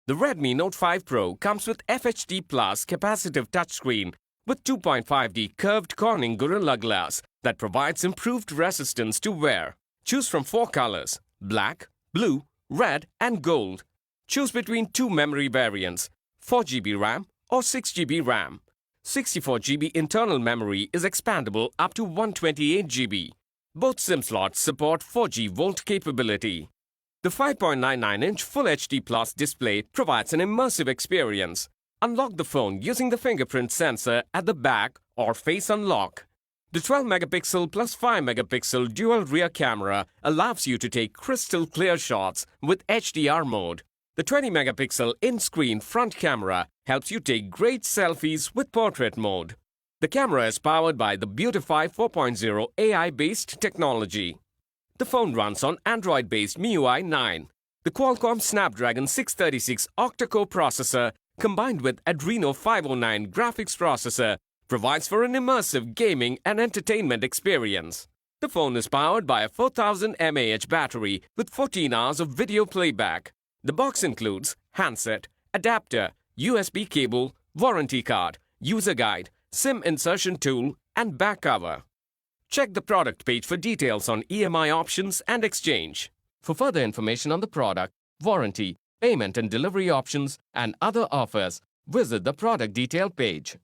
The Redmi Note 5 Pro comes with FHD Plus capacitive touchscreen with 2.5D curved Corning Gorilla Glass that provides improved resistance to wear. Choose from 4 colors: black, blue, red and gold. Choose between 2 memory variants, 4GB RAM or 6GB RAM. 64GB internal memory is expandable up to 128GB. Both SIM slots support 4G Volt capability. The 5.99-inch Full HD Plus display provides an immersive experience. Unlock the phone using the fingerprint sensor at the back or face unlock. The 12-megapixel plus 5-megapixel dual rear camera allows you to take crystal clear shots with HDR mode. The 20-megapixel in-screen front camera helps you take great selfies with portrait mode. The camera is powered by the Beautify 4.0 AI-based technology. The phone runs on Android-based MIUI 9. The Qualcomm Snapdragon 636 octa-core processor combined with Adreno 509 graphics processor provides for an immersive gaming and entertainment experience. The phone is powered by a 4000 mAh battery with 14 hours of video playback. The box includes handset, adapter, USB cable, warranty card, user guide, SIM insertion tool, and back cover. Check the product page for details on EMI options and exchange. For further information on the product, warranty, payment and delivery options, and other offers, visit the product detail page.